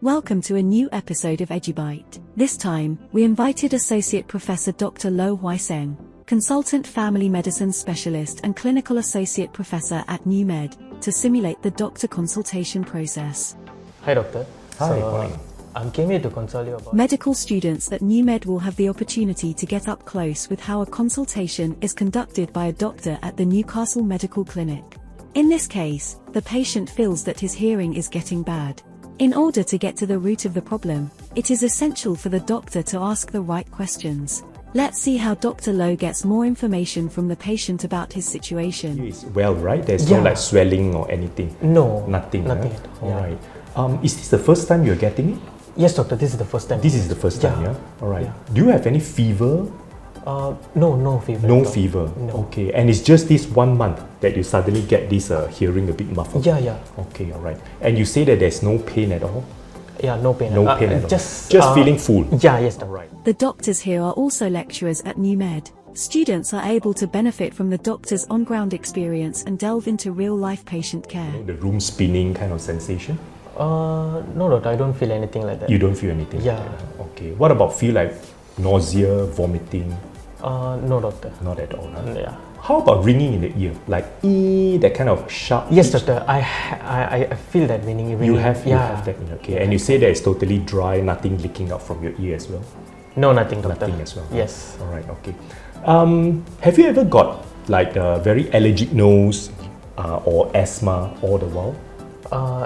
Welcome to a new episode of Edubyte. This time, we invited Associate Professor Dr. Huai, Consultant Family Medicine Specialist and Clinical Associate Professor at NewMed, to simulate the doctor consultation process. Hi doctor. Hi, morning. I came here to consult you about Medical students at NewMed will have the opportunity to get up close with how a consultation is conducted by a doctor at the Newcastle Medical Clinic. In this case, the patient feels that his hearing is getting bad. In order to get to the root of the problem, it is essential for the doctor to ask the right questions. Let's see how Dr. Low gets more information from the patient about his situation. It's well, right? There's no like swelling or anything? No. Nothing? Nothing. Huh? Alright. Is this the first time you're getting it? Yes doctor, this is the first time. This is the first time, yeah? Alright. Yeah. Do you have any fever? No fever. No doctor. fever? No. Okay. And it's just this 1 month that you suddenly get this hearing a bit muffled? Yeah. Okay, alright. And you say that there's no pain at all? Yeah, no pain. No pain at all? Just feeling full? Yeah, yes, that's right. The doctors here are also lecturers at NewMed. Students are able to benefit from the doctor's on-ground experience and delve into real-life patient care. The room spinning kind of sensation? No doctor, I don't feel anything like that. You don't feel anything? Yeah. Like that? Okay. What about feel like nausea, vomiting? No doctor. Not at all, huh? Yeah. How about ringing in the ear? Like that kind of sharp? Yes pitch? doctor, I feel that ringing. You have that, okay. And you say that it's totally dry, nothing leaking out from your ear as well? No, nothing doctor. Nothing as well? Yes. Alright, okay. Have you ever got like a very allergic nose or asthma all the while?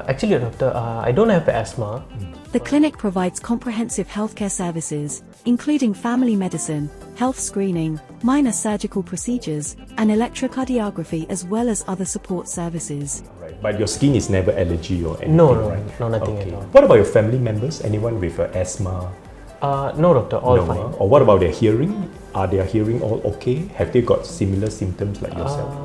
Actually doctor, I don't have asthma. The clinic provides comprehensive healthcare services, including family medicine, health screening, minor surgical procedures, and electrocardiography, as well as other support services. Right, but your skin is never allergy or anything, No, right? no, nothing at all. What about your family members? Anyone with asthma? No doctor, all fine. Or what about their hearing? Are their hearing all okay? Have they got similar symptoms like yourself?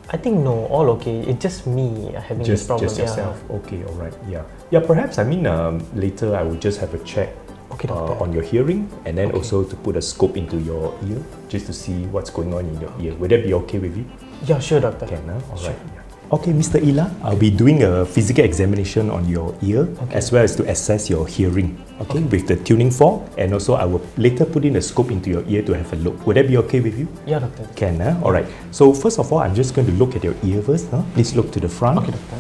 I think no, all okay. It's just me having this problem. Just yourself. Okay, alright. Yeah. Perhaps later I will just have a check on your hearing, and then also to put a scope into your ear just to see what's going on in your ear. Would that be okay with you? Yeah, sure doctor. Can, alright. Sure. Yeah. Okay, Mr. Ila, I'll be doing a physical examination on your ear as well as to assess your hearing, okay, with the tuning fork, and also I will later put in a scope into your ear to have a look. Would that be okay with you? Yeah, doctor. Can, alright. So first of all, I'm just going to look at your ear first. Please look to the front. Okay, doctor.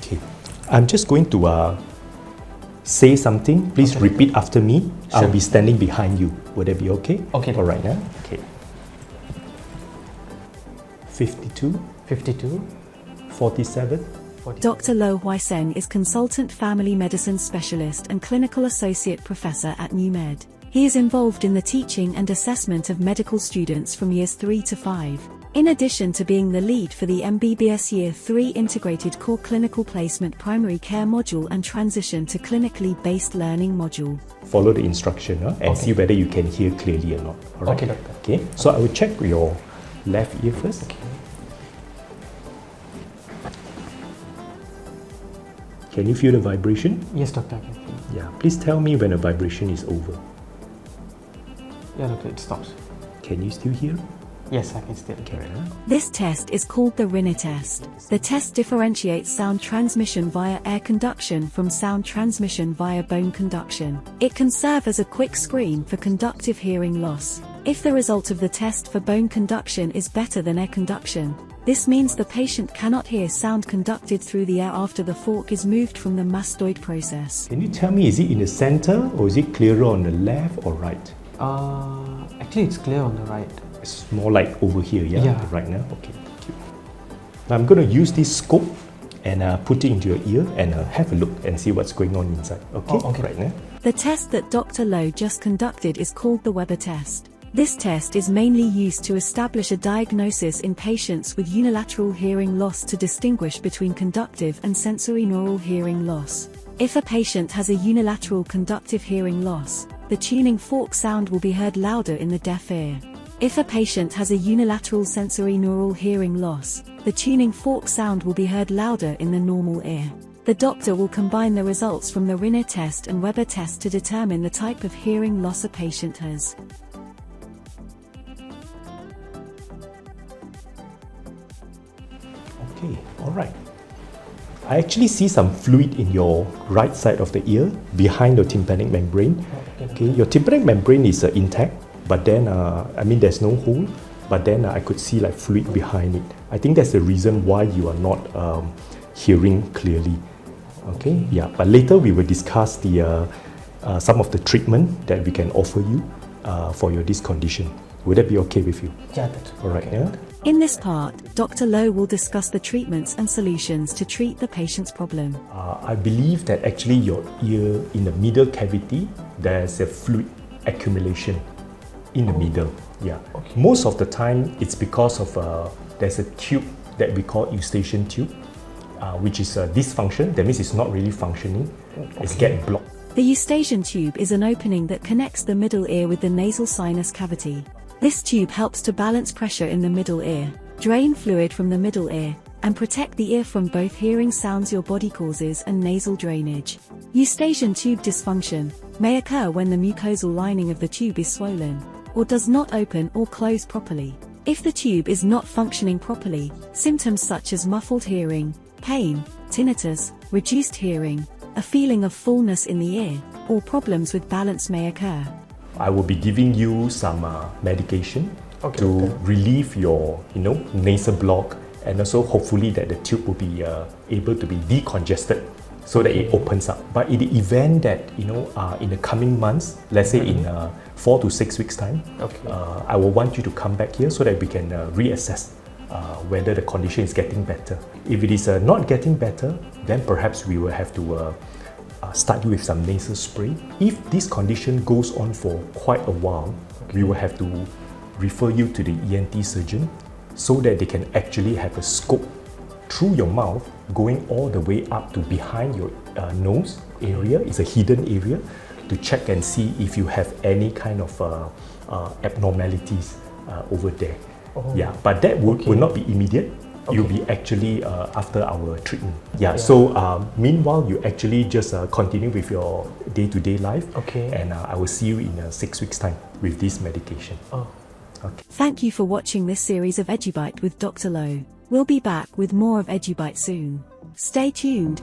Okay. I'm just going to say something. Please repeat after me. Sure. I'll be standing behind you. Would that be okay? Okay. All right. Okay. 52. 52. 47. Dr. Huai Seng is Consultant Family Medicine Specialist and Clinical Associate Professor at NewMed. He is involved in the teaching and assessment of medical students from years 3 to 5. In addition to being the lead for the MBBS Year 3 Integrated Core Clinical Placement Primary Care Module and Transition to Clinically Based Learning Module. Follow the instruction and see whether you can hear clearly or not. All right? Okay, doctor. Okay, so I will check your left ear first. Okay. Can you feel the vibration? Yes, doctor, I can feel. Yeah, please tell me when a vibration is over. Yeah, doctor, it stops. Can you still hear? Yes, I can still hear it. This test is called the Rinner test. The test differentiates sound transmission via air conduction from sound transmission via bone conduction. It can serve as a quick screen for conductive hearing loss. If the result of the test for bone conduction is better than air conduction, this means the patient cannot hear sound conducted through the air after the fork is moved from the mastoid process. Can you tell me, is it in the center or is it clearer on the left or right? Actually it's clear on the right. It's more like over here, Yeah. Right now? Okay, thank you. Now I'm going to use this scope and put it into your ear and have a look and see what's going on inside. Okay? Okay. Right now. The test that Dr. Low just conducted is called the Weber test. This test is mainly used to establish a diagnosis in patients with unilateral hearing loss to distinguish between conductive and sensory neural hearing loss. If a patient has a unilateral conductive hearing loss, the tuning fork sound will be heard louder in the deaf ear. If a patient has a unilateral sensory neural hearing loss, the tuning fork sound will be heard louder in the normal ear. The doctor will combine the results from the Rinner test and Weber test to determine the type of hearing loss a patient has. All right. I actually see some fluid in your right side of the ear, behind your tympanic membrane. Okay, your tympanic membrane is intact, but then, there's no hole, but then I could see like fluid behind it. I think that's the reason why you are not hearing clearly. Okay, yeah, but later we will discuss the some of the treatment that we can offer you for this condition. Would that be okay with you? Yeah, that's All right, okay. yeah? In this part, Dr. Low will discuss the treatments and solutions to treat the patient's problem. I believe that actually your ear, in the middle cavity, there's a fluid accumulation in the middle. Yeah. Okay. Most of the time, it's because of there's a tube that we call eustachian tube, which is a dysfunction. That means it's not really functioning. It's getting blocked. The eustachian tube is an opening that connects the middle ear with the nasal sinus cavity. This tube helps to balance pressure in the middle ear, drain fluid from the middle ear, and protect the ear from both hearing sounds your body causes and nasal drainage. Eustachian tube dysfunction may occur when the mucosal lining of the tube is swollen, or does not open or close properly. If the tube is not functioning properly, symptoms such as muffled hearing, pain, tinnitus, reduced hearing, a feeling of fullness in the ear, or problems with balance may occur. I will be giving you some medication to relieve your, nasal block, and also hopefully that the tube will be able to be decongested so that it opens up. But in the event that, in the coming months, let's say in 4 to 6 weeks time, I will want you to come back here so that we can reassess whether the condition is getting better. If it is not getting better, then perhaps we will have to start you with some nasal spray. If this condition goes on for quite a while, we will have to refer you to the ENT surgeon so that they can actually have a scope through your mouth going all the way up to behind your nose area. It's a hidden area, to check and see if you have any kind of abnormalities over there. Yeah, but that will not be immediate. You'll be actually after our treatment. Yeah. So meanwhile, you actually just continue with your day-to-day life. And I will see you in 6 weeks' time with this medication. Thank you for watching this series of Edubyte with Dr. Low. We'll be back with more of Edubyte soon. Stay tuned.